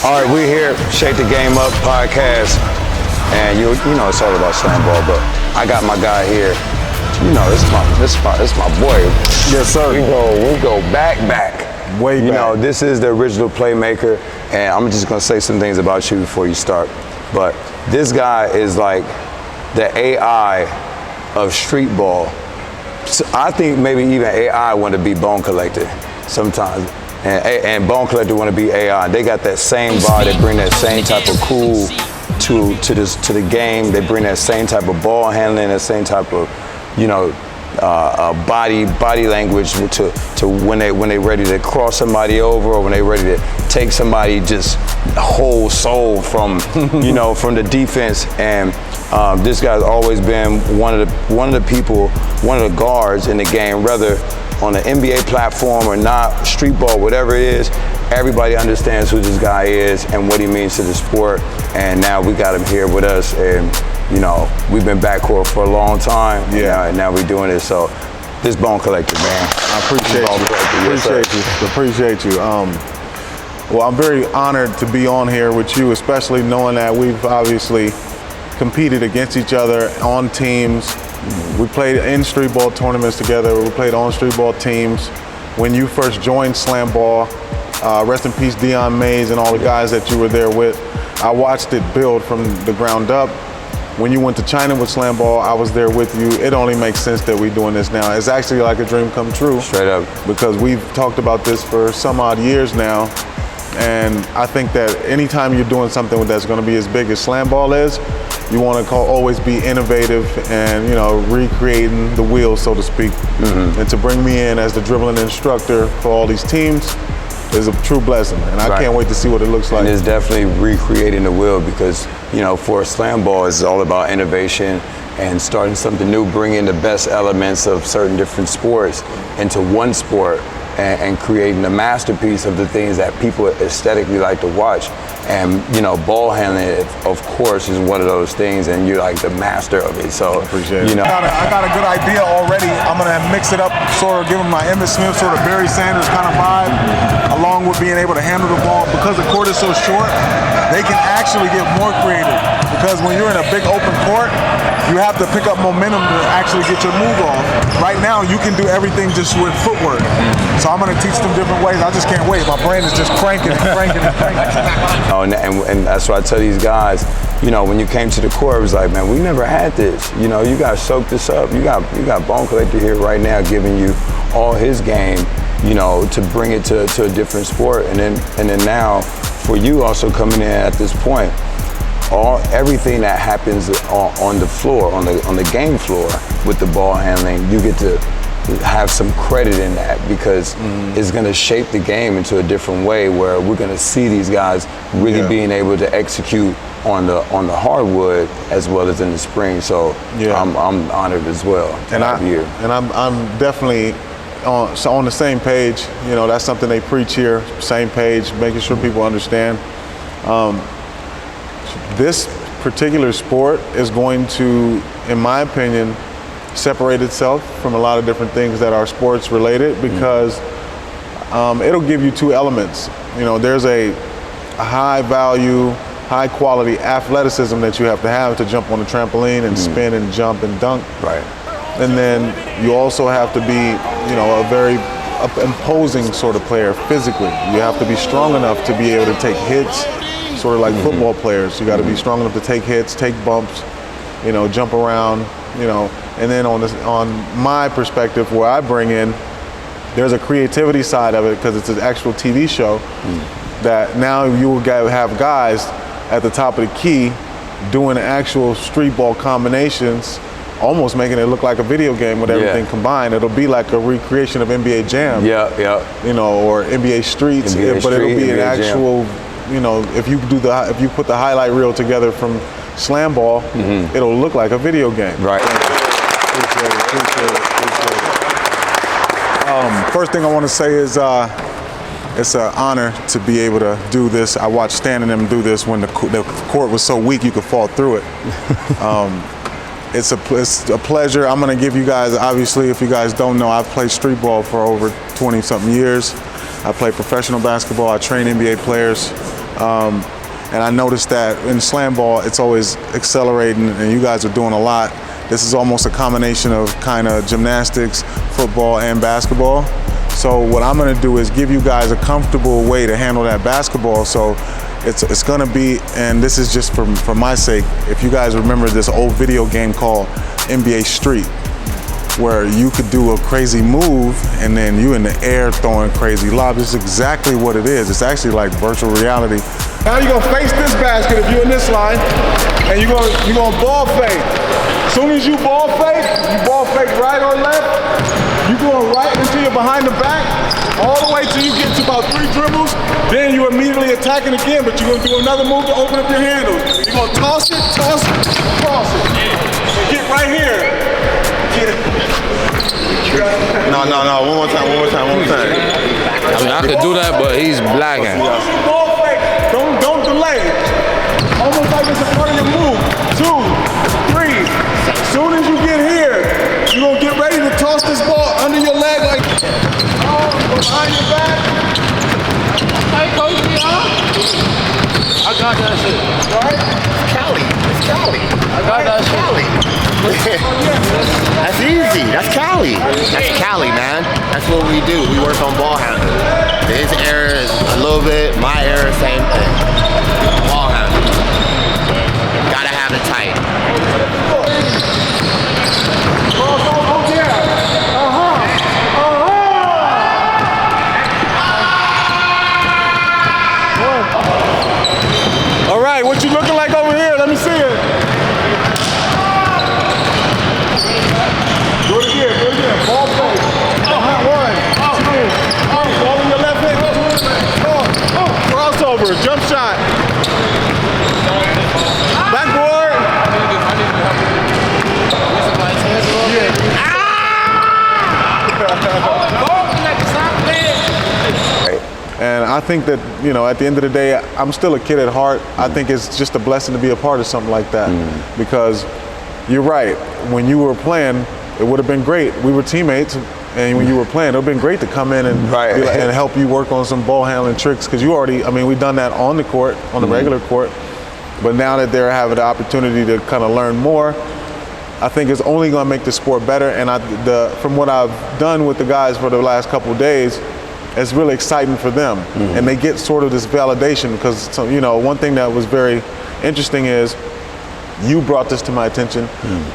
All right, we're here, Shake the Game Up podcast, and you know it's all about SlamBall, but I got my guy here. You know, this is my boy. Yes, sir. We go back. Way back. You know, this is the original playmaker, and I'm just gonna say some things about you before you start. But this guy is like the AI of Streetball. So I think maybe even AI want to be Bone Collector sometimes. And Bone Collector want to be AI. They got that same vibe. They bring that same type of cool to the game. They bring that same type of ball handling, that same type of, you know, body language to when they ready to cross somebody over, or when they ready to take somebody just whole soul from you know, from the defense. And this guy's always been one of the guards in the game, whether on the NBA platform or not, Streetball, whatever it is. Everybody understands who this guy is and what he means to the sport. And now we got him here with us, and you know, we've been backcourt for a long time. Yeah. And now we're doing this. So this Bone Collector, man. I appreciate you. Well, I'm very honored to be on here with you, especially knowing that we've obviously competed against each other on teams. We played in streetball tournaments together. We played on streetball teams. When you first joined SlamBall, rest in peace, Dion Mays and all the guys that you were there with. I watched it build from the ground up. When you went to China with SlamBall, I was there with you. It only makes sense that we're doing this now. It's actually like a dream come true. Straight up. Because we've talked about this for some odd years now. And I think that anytime you're doing something that's going to be as big as SlamBall is, you want to always be innovative and, you know, recreating the wheel, so to speak. And to bring me in as the dribbling instructor for all these teams is a true blessing. And I can't wait to see what it looks like. And it's definitely recreating the wheel, because, you know, for SlamBall, it's all about innovation and starting something new, bringing the best elements of certain different sports into one sport, and creating a masterpiece of the things that people aesthetically like to watch. And, you know, ball handling, of course, is one of those things, and you're like the master of it. So, appreciate it. You know, I got a good idea already. I'm gonna mix it up, sort of give them my Emmitt Smith, sort of Barry Sanders kind of vibe, along with being able to handle the ball. Because the court is so short, they can actually get more creative. Because when you're in a big open court, you have to pick up momentum to actually get your move off. Right now, you can do everything just with footwork. So I'm gonna teach them different ways. I just can't wait. My brain is just cranking. And that's why I tell these guys, you know, when you came to the court, it was like, man, we never had this. You know, you guys soak this up. You got Bone Collector here right now giving you all his game, you know, to bring it to a different sport. And then now, for you also coming in at this point, everything that happens on the floor, on the game floor with the ball handling, you get to have some credit in that, because it's going to shape the game into a different way, where we're going to see these guys really being able to execute on the hardwood as well as in the spring. So I'm honored as well to have you. And I'm definitely on the same page. You know, that's something they preach here. Same page, making sure people understand. This particular sport is going to, in my opinion, separate itself from a lot of different things that are sports related, because it'll give you two elements. You know, there's a high value, high quality athleticism that you have to jump on the trampoline and spin and jump and dunk. Right. And then you also have to be, you know, a very imposing sort of player physically. You have to be strong enough to be able to take hits, sort of like football players. You got to be strong enough to take hits, take bumps, you know, jump around, you know. And then on my perspective, where I bring in, there's a creativity side of it, because it's an actual TV show, that now you will have guys at the top of the key doing actual street ball combinations, almost making it look like a video game with everything combined. It'll be like a recreation of NBA Jam. You know, or NBA Streets, but it'll be an actual, you know, if you put the highlight reel together from SlamBall, it'll look like a video game. Right. Appreciate it. First thing I want to say is it's an honor to be able to do this. I watched Stan and them do this when the court was so weak you could fall through it. It's a pleasure. I'm going to give you guys, obviously, if you guys don't know, I've played street ball for over 20-something years. I play professional basketball. I train NBA players. And I noticed that in SlamBall, it's always accelerating, and you guys are doing a lot. This is almost a combination of kind of gymnastics, football, and basketball. So what I'm gonna do is give you guys a comfortable way to handle that basketball. So it's gonna be, and this is just for my sake, if you guys remember this old video game called NBA Street, where you could do a crazy move and then you in the air throwing crazy lobs. This is exactly what it is. It's actually like virtual reality. Now you're gonna face this basket if you're in this line, and you're gonna ball fake. As soon as you ball fake right or left, you're going right until you're behind the back, all the way till you get to about 3 dribbles, then you're immediately attacking again, but you're gonna do another move to open up your handles. You're gonna toss it, toss it. And get right here. Get it. No, one more time. I mean, I could do that, but he's blacking. Ball fake, don't delay. Almost like it's a part of your move. 2, 3. As soon as you get here, you're gonna get ready to toss this ball under your leg like behind your back. Hey, coach, I got that shit. Right? It's Cali. I got that shit. That's easy. That's Cali. That's Cali, man. That's what we do. We work on ball handling. His error is a little bit, my error, same thing. Ball handling. Gotta have it tight. All right, what you looking like over here? Let me see it. Do it again. Ball fake. 1, 2, ball in your left hand. Crossover, jump shot. Backboard. And I think that, you know, at the end of the day, I'm still a kid at heart. I think it's just a blessing to be a part of something like that. Because you're right, when you were playing, it would have been great. We were teammates, and when you were playing, it would have been great to come in and, and help you work on some ball handling tricks, because you already, I mean, we've done that on the court, on the regular court, but now that they're having the opportunity to kind of learn more, I think it's only going to make the sport better. And from what I've done with the guys for the last couple of days, it's really exciting for them. And they get sort of this validation, because, you know, one thing that was very interesting is you brought this to my attention.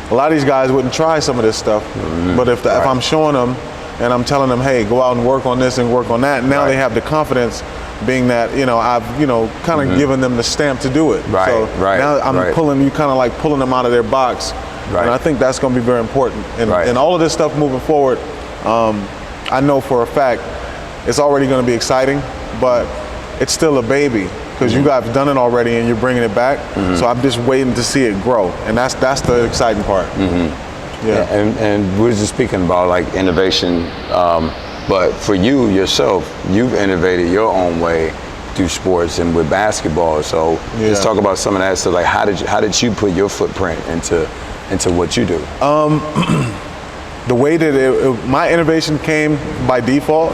A lot of these guys wouldn't try some of this stuff, but if I'm showing them and I'm telling them, hey, go out and work on this and work on that, now they have the confidence, being that, you know, I've, you know, kind of given them the stamp to do it. So now I'm pulling, you kind of like pulling them out of their box. And I think that's going to be very important. And all of this stuff moving forward, I know for a fact it's already going to be exciting, but it's still a baby, because you guys have done it already and you're bringing it back. So I'm just waiting to see it grow, and that's the exciting part. Yeah. And we were just speaking about like innovation, but for you yourself, you've innovated your own way through sports and with basketball. So let's talk about some of that. So like, how did you put your footprint into what you do? The way that my innovation came by default,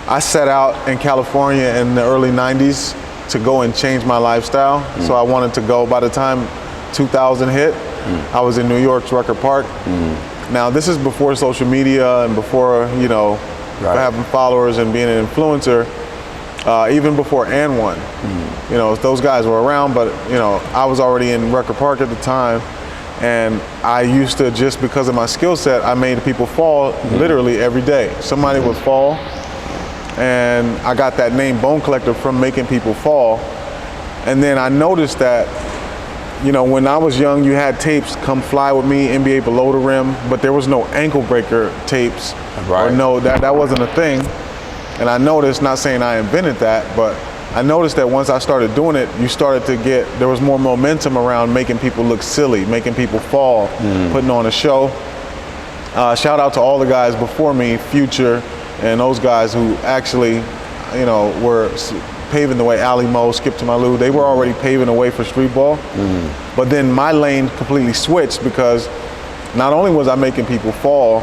I set out in California in the early 90s to go and change my lifestyle. So I wanted to go, by the time 2000 hit, I was in New York's Rucker Park. Now this is before social media and before, you know, having followers and being an influencer, even before And One. You know, those guys were around, but, you know, I was already in Rucker Park at the time. And I used to, just because of my skill set, I made people fall literally every day. Somebody would fall, and I got that name Bone Collector from making people fall. And then I noticed that, you know, when I was young, you had tapes, Come Fly With Me, NBA Below the Rim, but there was no ankle breaker tapes. Or no, that wasn't a thing. And I noticed, not saying I invented that, but I noticed that once I started doing it, you started to get, there was more momentum around making people look silly, making people fall, putting on a show. Shout out to all the guys before me, Future, and those guys who actually, you know, were paving the way. Ali Mo, Skip to My Lou, they were already paving the way for Streetball. But then my lane completely switched, because not only was I making people fall,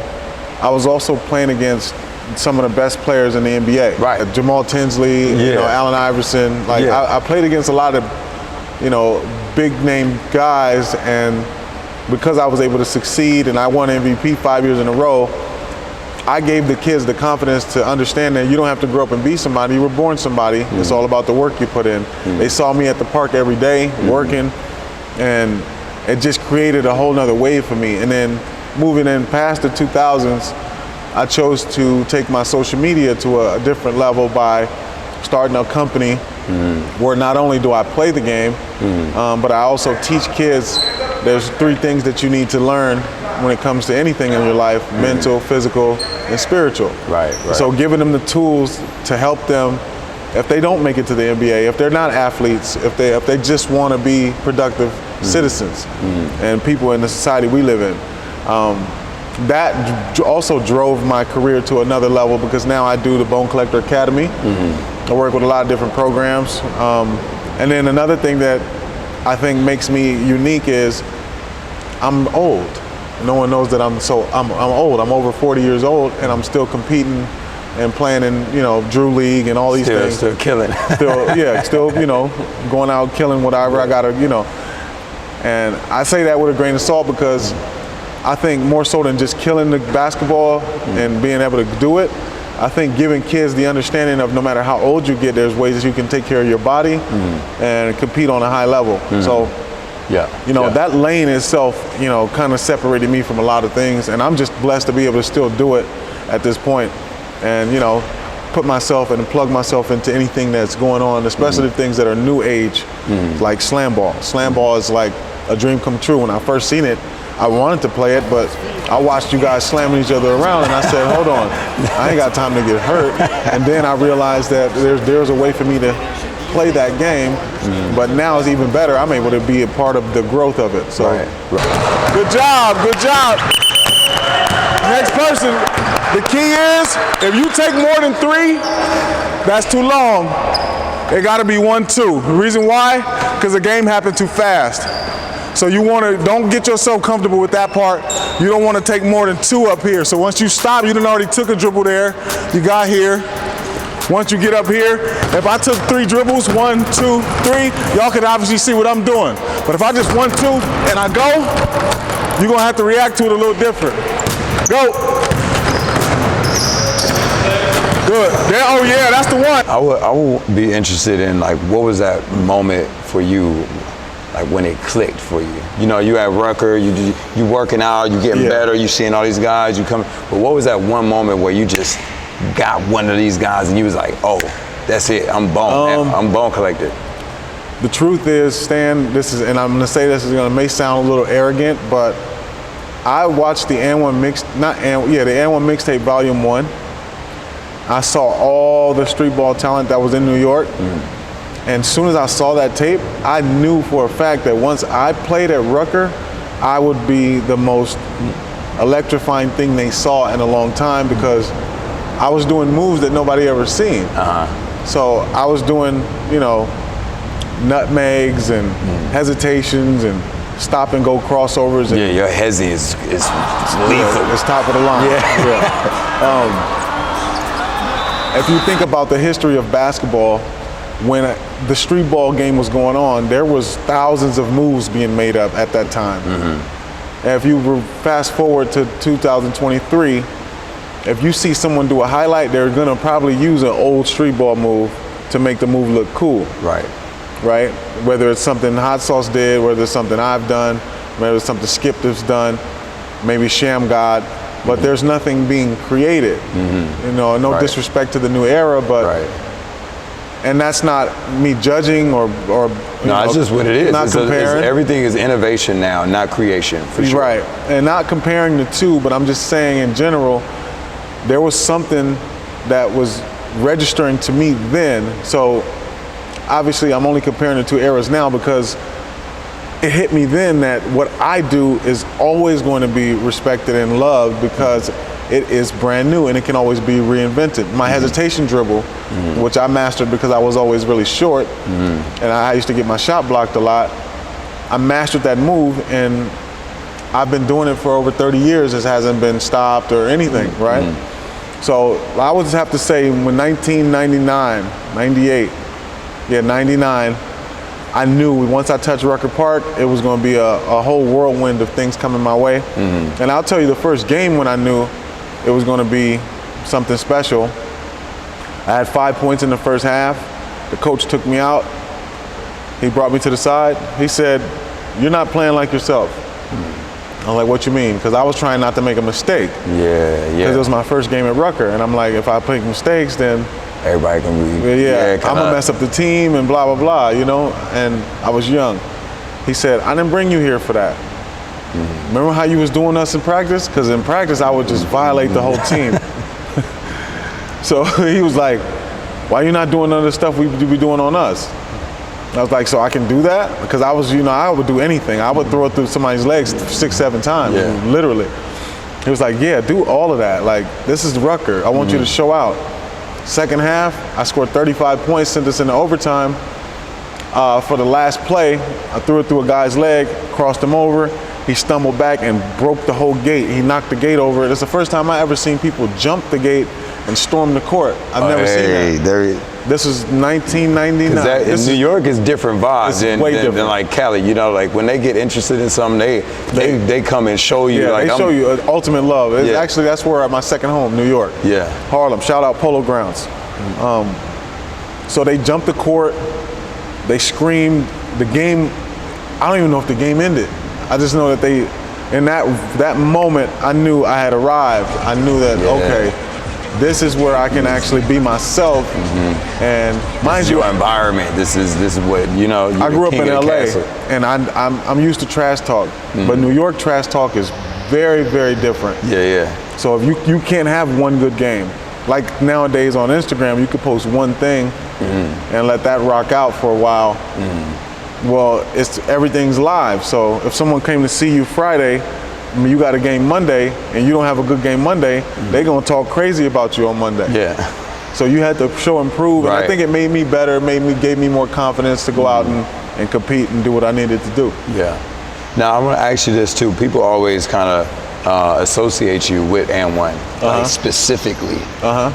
I was also playing against some of the best players in the NBA. Right. Jamal Tinsley, you know, Allen Iverson. Like I played against a lot of, you know, big name guys, and because I was able to succeed and I won MVP 5 years in a row, I gave the kids the confidence to understand that you don't have to grow up and be somebody. You were born somebody. It's all about the work you put in. They saw me at the park every day working, and it just created a whole nother wave for me. And then moving in past the 2000s, I chose to take my social media to a different level by starting a company where not only do I play the game, but I also teach kids there's 3 things that you need to learn when it comes to anything in your life: mental, physical, and spiritual. Right. So giving them the tools to help them if they don't make it to the NBA, if they're not athletes, if they just want to be productive citizens and people in the society we live in. That also drove my career to another level, because now I do the Bone Collector Academy. I work with a lot of different programs. And then another thing that I think makes me unique is I'm old. No one knows that I'm old. I'm over 40 years old, and I'm still competing and playing in, you know, Drew League and all these things. Still killing. Still, you know, going out killing whatever I gotta, you know. And I say that with a grain of salt, because I think more so than just killing the basketball and being able to do it, I think giving kids the understanding of no matter how old you get, there's ways that you can take care of your body and compete on a high level. So, you know, that lane itself, you know, kind of separated me from a lot of things, and I'm just blessed to be able to still do it at this point, and, you know, put myself and plug myself into anything that's going on, especially the things that are new age, like SlamBall. SlamBall is like a dream come true. When I first seen it, I wanted to play it, but I watched you guys slamming each other around, and I said, hold on, I ain't got time to get hurt. And then I realized that there's a way for me to play that game, but now it's even better. I'm able to be a part of the growth of it. So, Good job, good job. Next person. The key is, if you take more than 3, that's too long. It gotta be 1, 2. The reason why? Because the game happened too fast. So you don't get yourself comfortable with that part. You don't want to take more than 2 up here. So once you stop, you done already took a dribble there. You got here. Once you get up here, if I took 3 dribbles, 1, 2, 3, y'all could obviously see what I'm doing. But if I just 1, 2, and I go, you're gonna have to react to it a little different. Go. Good. There, oh yeah, that's the one. I would be interested in, like, what was that moment for you, like when it clicked for you? You know, you at Rucker, you working out, you getting better, you seeing all these guys, you coming. But what was that one moment where you just got one of these guys and you was like, oh, that's it, I'm Bone, I'm Bone Collector? The truth is, Stan, and I'm gonna say this is may sound a little arrogant, but I watched the the And1 mixtape Volume 1. I saw all the streetball talent that was in New York. And as soon as I saw that tape, I knew for a fact that once I played at Rucker, I would be the most electrifying thing they saw in a long time, because I was doing moves that nobody ever seen. So I was doing, you know, nutmegs and hesitations and stop and go crossovers. And your hezzy is lethal. It's top of the line. If you think about the history of basketball, when the street ball game was going on, there was thousands of moves being made up at that time. And if you fast forward to 2023, if you see someone do a highlight, they're gonna probably use an old street ball move to make the move look cool. Right? Whether it's something Hot Sauce did, whether it's something I've done, whether it's something Skip has done, maybe Sham God, but there's nothing being created. You know, no disrespect to the new era, but and that's not me judging or no, it's just what it is. Not comparing. Everything is innovation now, not creation, for sure. Right, and not comparing the two, but I'm just saying in general, there was something that was registering to me then. So obviously I'm only comparing the 2 eras now because it hit me then that what I do is always going to be respected and loved because it is brand new and it can always be reinvented. My hesitation dribble, which I mastered because I was always really short and I used to get my shot blocked a lot, I mastered that move and I've been doing it for over 30 years. It hasn't been stopped or anything, right? So I would have to say when 1999, 98, 99, I knew once I touched Rucker Park, it was going to be a whole whirlwind of things coming my way. And I'll tell you the first game when I knew it was going to be something special. I had 5 points in the first half. The coach took me out. He brought me to the side. He said, "You're not playing like yourself." I'm like, "What you mean?" Because I was trying not to make a mistake. Yeah. Because it was my first game at Rucker, and I'm like, if I make mistakes, then Everybody can be. I'm gonna mess up the team and blah blah blah, you know. And I was young. He said, "I didn't bring you here for that. Remember how you was doing us in practice? Because in practice, I would just violate the whole team." So he was like, "Why you not doing none of the stuff we be doing on us?" I was like, "So I can do that?" Because I was, I would do anything. I would throw it through somebody's legs 6-7 times, literally. He was like, "Yeah, do all of that. Like, this is Rucker. I want you to show out." Second half, I scored 35 points, sent us into overtime. For the last play, I threw it through a guy's leg, crossed him over. He stumbled back and broke the whole gate. He knocked the gate over. It's the first time I ever seen people jump the gate and storm the court. I've never seen that. This is 1999. In New York, it's different vibes than like Cali. You know, like when they get interested in something, they come and show you. Yeah, like, they show you ultimate love. Actually, that's where my second home, New York. Yeah. Harlem. Shout out Polo Grounds. So they jumped the court. They screamed. The game. I don't even know if the game ended. I just know that in that moment, I knew I had arrived. I knew that okay, this is where I can actually be myself. And mind you, your environment. This is what I grew up in LA, and I'm used to trash talk, but New York trash talk is very, very different. Yeah. So if you can't have one good game, like nowadays on Instagram, you could post one thing and let that rock out for a while. Well, everything's live. So if someone came to see you Friday, you got a game Monday, and you don't have a good game Monday, they're gonna talk crazy about you on Monday. Yeah. So you had to show and prove, and Right. I think it made me better. Gave me more confidence to go out and compete and do what I needed to do. Yeah. Now I'm gonna ask you this too. People always kind of associate you with AND1, like specifically.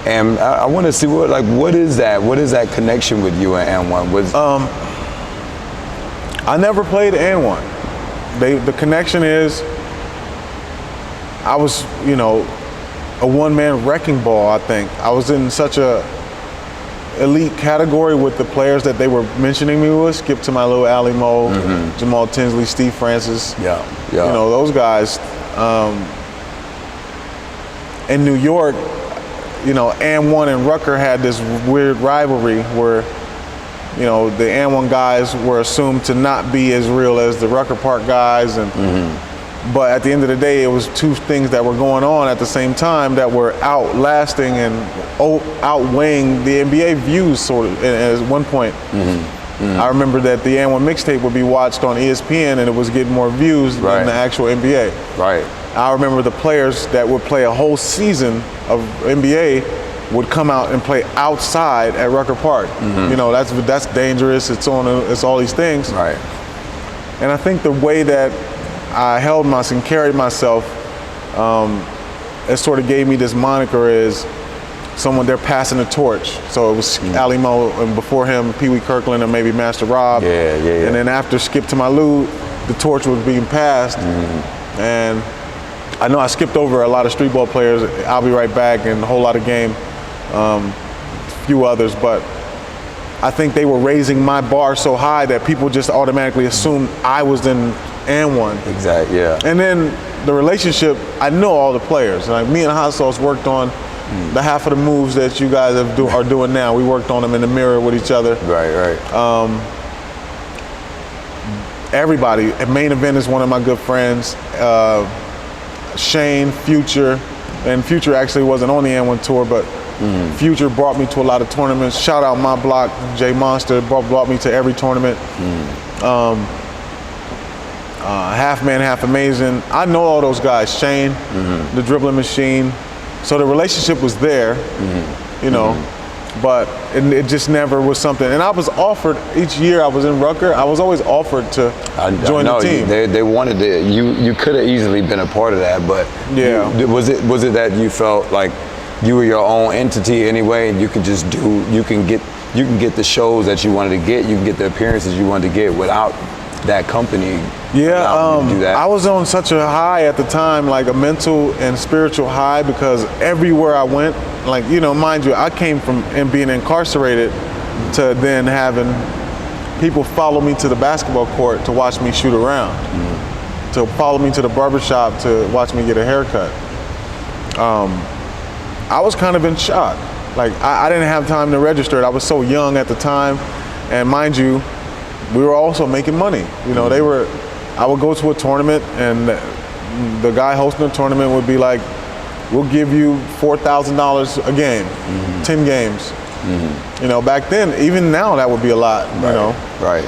And I want to see what is that? What is that connection with you and AND1? I never played AND1. The connection is I was, a one-man wrecking ball, I think. I was in such a elite category with the players that they were mentioning me with. Skip to my little Ali Mo, Jamal Tinsley, Steve Francis. Yeah. Those guys. In New York, AND1 and Rucker had this weird rivalry where the AND1 guys were assumed to not be as real as the Rucker Park guys, but at the end of the day, it was two things that were going on at the same time that were outlasting and outweighing the NBA views. Sort of at one point, I remember that the AND1 mixtape would be watched on ESPN, and it was getting more views than the actual NBA. Right. I remember the players that would play a whole season of NBA would come out and play outside at Rucker Park. That's dangerous. It's all these things. Right. And I think the way that I held myself and carried myself, it sort of gave me this moniker as someone they're passing the torch. So it was Ali Mo, and before him, Pee Wee Kirkland, and maybe Master Rob. Yeah. And then after Skip to my Lou, the torch was being passed. And I know I skipped over a lot of Streetball players. I'll Be Right Back and a whole lot of Game, a few others, but I think they were raising my bar so high that people just automatically assumed I was in AND1. Exactly. Yeah. And then the relationship, I know all the players. Like me and Hot Sauce worked on the half of the moves that you guys are doing now. We worked on them in the mirror with each other. Right. Everybody. Main Event is one of my good friends. Shane, Future, and Future actually wasn't on the AND1 tour, but Future brought me to a lot of tournaments. Shout out my block, J Monster, brought me to every tournament. Half Man, Half Amazing. I know all those guys. Shane, the dribbling machine. So the relationship was there, but it just never was something. And I was offered, each year I was in Rucker, I was always offered to join the team. They wanted to. You could have easily been a part of that, but yeah. Was it that you felt like you were your own entity anyway, and you can just you can get the shows that you wanted to get, you can get the appearances you wanted to get without that company. Yeah, do that. I was on such a high at the time, like a mental and spiritual high, because everywhere I went, like, you know, mind you, I came from being incarcerated to then having people follow me to the basketball court to watch me shoot around, to follow me to the barbershop to watch me get a haircut. I was kind of in shock. Like, I didn't have time to register it. I was so young at the time, and mind you, we were also making money. You know, I would go to a tournament, and the guy hosting the tournament would be like, we'll give you $4,000 a game, 10 games. You know, back then, even now, that would be a lot, you know. Right.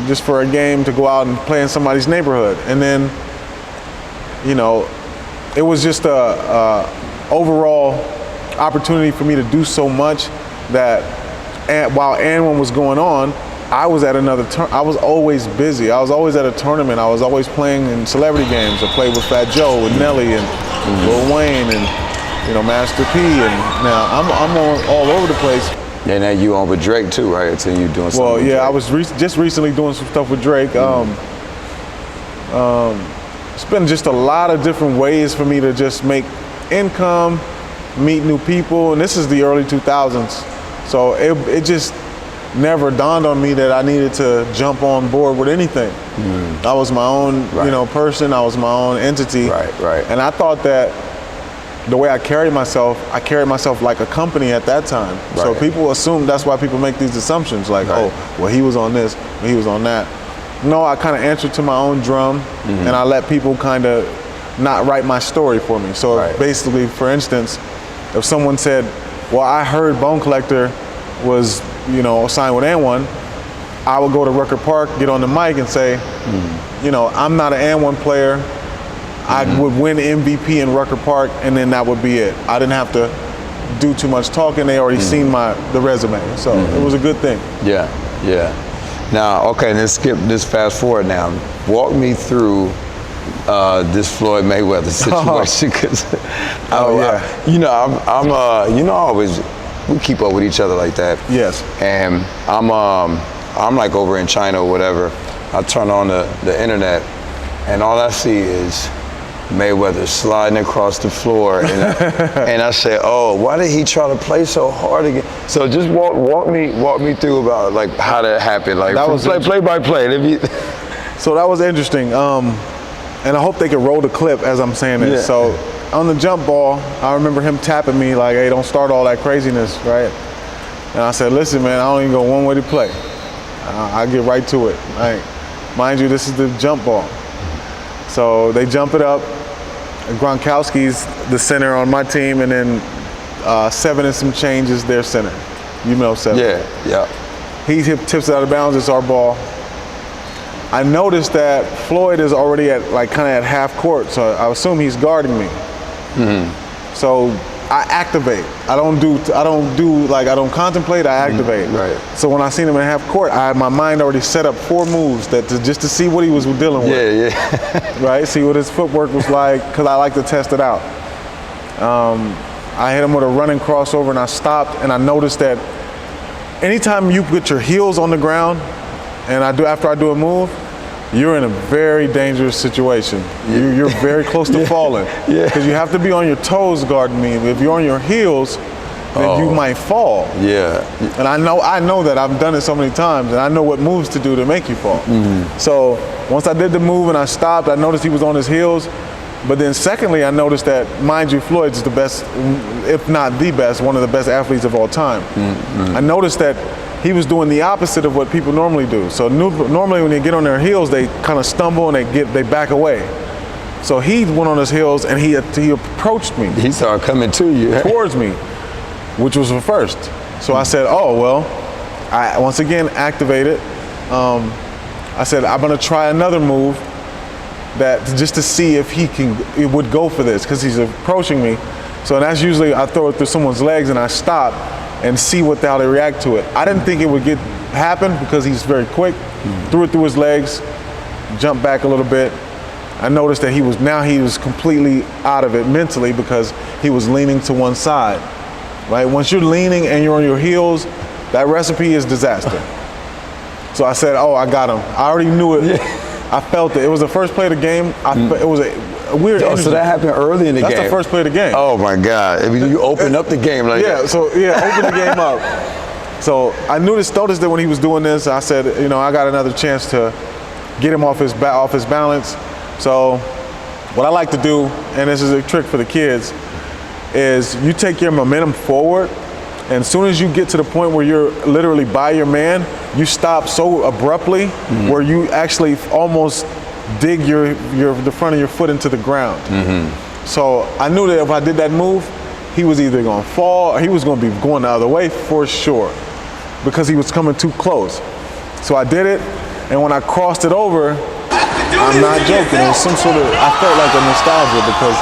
Just for a game to go out and play in somebody's neighborhood. And then, you know, it was just a overall opportunity for me to do so much that while N1 was going on, I was at I was always busy. I was always at a tournament. I was always playing in celebrity games. I played with Fat Joe, with Nelly, and Lil Wayne, and, you know, Master P. And now I'm all over the place. And now you on with Drake too, right? So you doing something. Well, with yeah, Drake. I was just recently doing some stuff with Drake. It's been just a lot of different ways for me to just make income, meet new people, and this is the early 2000s. So it just never dawned on me that I needed to jump on board with anything. I was my own, you know, person. I was my own entity. Right. And I thought that the way I carried myself like a company at that time. So people assume, that's why people make these assumptions, like, oh, well, he was on this, he was on that. No, I kind of answered to my own drum, and I let people kind of not write my story for me. So basically, for instance, if someone said, well, I heard Bone Collector was, you know, signed with N1, I would go to Rucker Park, get on the mic and say, you know, I'm not an N1 player. I would win MVP in Rucker Park, and then that would be it. I didn't have to do too much talking. They already seen the resume. So it was a good thing. Yeah. Now, okay, let's fast forward now. Walk me through this Floyd Mayweather situation, because you know, you know, we keep up with each other like that. Yes. And I'm like over in China or whatever. I turn on the internet, and all I see is Mayweather sliding across the floor, and I say, oh, why did he try to play so hard again? So just walk me through about like how that happened, like that was play by play. So that was interesting, and I hope they could roll the clip as I'm saying this. Yeah. So on the jump ball, I remember him tapping me like, hey, don't start all that craziness, right? And I said, listen, man, I don't even go one way to play. I get right to it. Like, mind you, this is the jump ball. So they jump it up. Gronkowski's the center on my team, and then 7 and some change is their center. You know 7. Yeah. He tips it out of bounds. It's our ball. I noticed that Floyd is already at kind of at half court, so I assume he's guarding me. So I activate. I don't contemplate. I activate. Right. So when I seen him in half court, I had my mind already set up 4 moves just to see what he was dealing with. Yeah. Right. See what his footwork was like, because I like to test it out. I hit him with a running crossover, and I stopped, and I noticed that anytime you put your heels on the ground, and after I do a move, you're in a very dangerous situation. You're very close to falling. Because you have to be on your toes guarding me. If you're on your heels, then you might fall. Yeah. And I know that. I've done it so many times, and I know what moves to do to make you fall. So once I did the move and I stopped, I noticed he was on his heels. But then secondly, I noticed that, mind you, Floyd's the best, if not the best, one of the best athletes of all time. I noticed that he was doing the opposite of what people normally do. So normally when they get on their heels, they kind of stumble and they back away. So he went on his heels, and he approached me. He started coming to you. Towards me, which was the first. So I said, oh, well, I once again activated. I said, I'm gonna try another move just to see if he would go for this, because he's approaching me. So that's usually, I throw it through someone's legs and I stop and see how they react to it. I didn't think it would happen because he's very quick. Threw it through his legs, jumped back a little bit, I noticed that he was completely out of it mentally because he was leaning to one side, right? Once you're leaning and you're on your heels, that recipe is disaster. So I said, oh, I got him. I already knew it. I felt it. It was the first play of the game. It was a weird energy. So that happened early in the game? That's the first play of the game. Oh my God. I mean, you opened up the game like that. Open the game up. So I noticed that when he was doing this, I said, I got another chance to get him off his balance. So what I like to do, and this is a trick for the kids, is you take your momentum forward, and as soon as you get to the point where you're literally by your man, you stop so abruptly where you actually almost dig the front of your foot into the ground. So I knew that if I did that move, he was either going to fall or he was going to be going the other way for sure because he was coming too close. So I did it, and when I crossed it over, I'm not joking, it was some sort of, I felt like a nostalgia because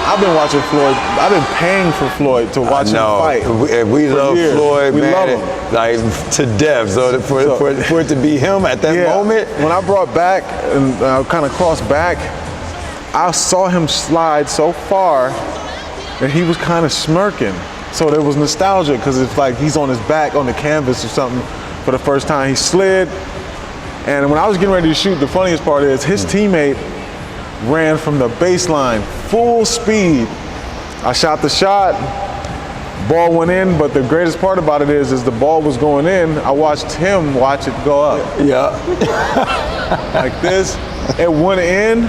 I've been watching Floyd, I've been paying for Floyd to watch him fight. We love years. Floyd, we man, love him. like to death. So for it to be him at that moment. When I brought back and kind of crossed back, I saw him slide so far that he was kind of smirking. So there was nostalgia because it's like he's on his back on the canvas or something for the first time. He slid. And when I was getting ready to shoot, the funniest part is his teammate ran from the baseline, full speed. I shot the shot, ball went in, but the greatest part about it is the ball was going in, I watched him watch it go up. Yeah. Like this, it went in,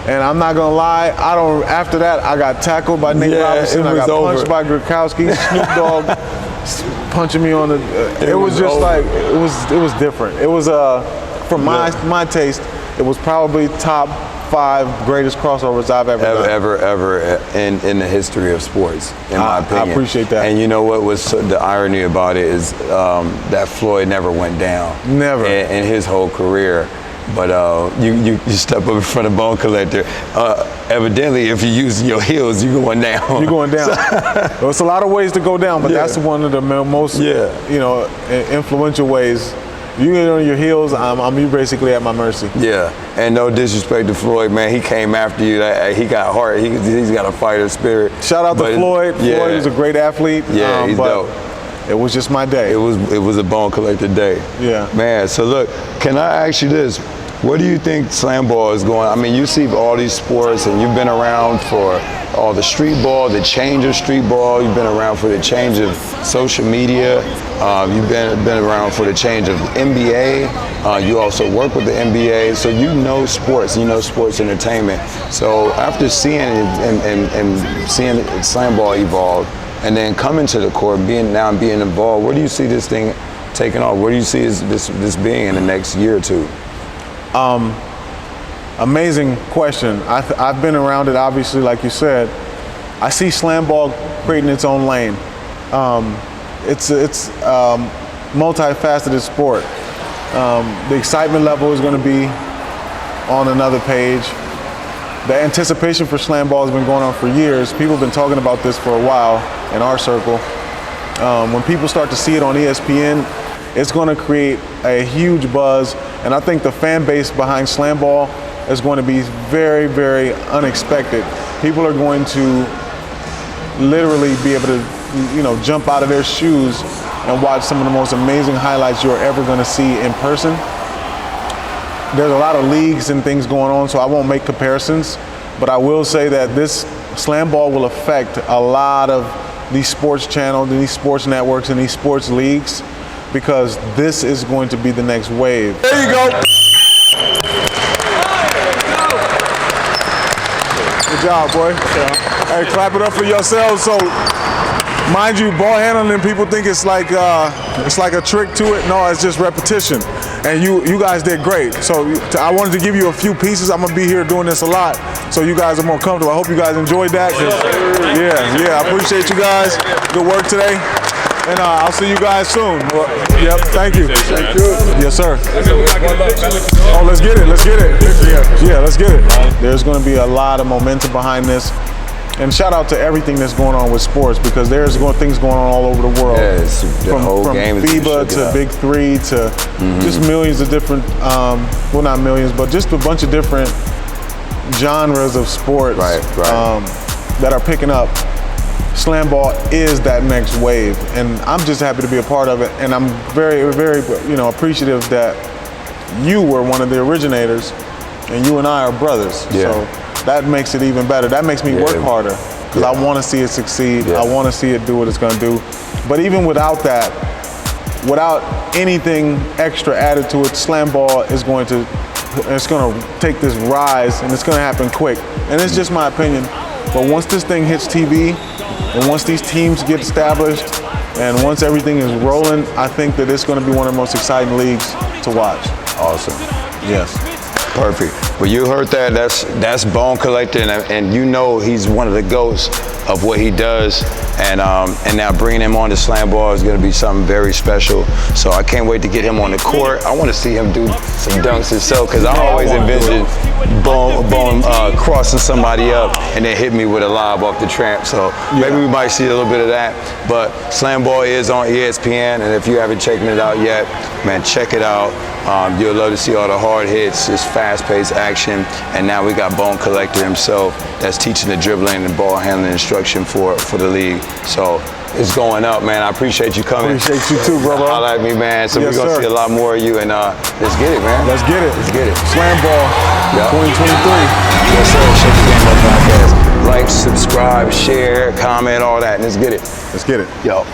and I'm not gonna lie, after that, I got tackled by Nate Robinson, I got punched by Gronkowski, Snoop Dogg punching me on the, it was just like, it was different. It was, from my taste, it was probably top 5 greatest crossovers I've ever done. Ever in the history of sports, in my opinion. I appreciate that. And you know what was the irony about it is that Floyd never went down. Never. In his whole career. But you step up in front of Bone Collector. Evidently, if you're using your heels, you're going down. You're going down. There's a lot of ways to go down, but that's one of the most influential ways. You get on your heels, I'm basically at my mercy. Yeah, and no disrespect to Floyd, man. He came after you. He got heart. He's got a fighter spirit. Shout out to Floyd. Floyd was a great athlete. Yeah, he's dope. It was just my day. It was a Bone Collector day. Yeah. Man, so look, can I ask you this? Where do you think SlamBall is going? I mean, you see all these sports, and you've been around for all the Streetball, the change of Streetball. You've been around for the change of social media. You've been around for the change of NBA. You also work with the NBA, so you know sports. You know sports entertainment. So after seeing it and seeing SlamBall evolve, and then coming to the court, being involved, where do you see this thing taking off? Where do you see this being in the next year or two? Amazing question. I've been around it, obviously, like you said. I see SlamBall creating its own lane. It's multifaceted sport. The excitement level is going to be on another page. The anticipation for SlamBall has been going on for years. People have been talking about this for a while in our circle. When people start to see it on ESPN, it's going to create a huge buzz, and I think the fan base behind SlamBall is going to be very, very unexpected. People are going to literally be able to, jump out of their shoes and watch some of the most amazing highlights you're ever going to see in person. There's a lot of leagues and things going on, so I won't make comparisons, but I will say that this SlamBall will affect a lot of these sports channels, and these sports networks, and these sports leagues, because this is going to be the next wave. There you go. Good job, boy. Hey, clap it up for yourselves. So, mind you, ball handling, people think it's like a trick to it. No, it's just repetition. And you guys did great. So I wanted to give you a few pieces. I'm gonna be here doing this a lot, so you guys are more comfortable. I hope you guys enjoyed that. Yeah, I appreciate you guys. Good work today. And I'll see you guys soon. Yep, thank you. Thank you. Yes, sir. Oh, let's get it. Yeah, let's get it. There's going to be a lot of momentum behind this. And shout out to everything that's going on with sports, because there's things going on all over the world. Yes, from FIBA to Big Three to just millions of different, well, not millions, but just a bunch of different genres of sports Right. that are picking up, SlamBall is that next wave, and I'm just happy to be a part of it. And I'm very, very, appreciative that you were one of the originators, and you and I are brothers. Yeah. So that makes it even better. That makes me work harder because I want to see it succeed. Yeah. I want to see it do what it's going to do. But even without that, without anything extra added to it, SlamBall is going to take this rise, and it's going to happen quick. And it's just my opinion. But once this thing hits TV, and once these teams get established, and once everything is rolling, I think that it's going to be one of the most exciting leagues to watch. Awesome. Yes. Perfect. Well, you heard that. That's Bone Collector, and you know he's one of the GOATs of what he does. And now bringing him on to SlamBall is going to be something very special. So I can't wait to get him on the court. I want to see him do some dunks himself, because I always envision Bone crossing somebody up and then hit me with a lob off the tramp. So maybe we might see a little bit of that. But SlamBall is on ESPN, and if you haven't checked it out yet, man, check it out. You'll love to see all the hard hits, this fast-paced action, and now we got Bone Collector himself that's teaching the dribbling and ball handling instruction for the league. So it's going up, man. I appreciate you coming. Appreciate you too, brother. Holla at me, man. So Yes, we're gonna sir. see a lot more of you, and let's get it, man. Let's get it. Let's get it. SlamBall 2023. Yes, sir. Shake the Game Up podcast. Like, subscribe, share, comment, all that. Let's get it. Let's get it. Yo.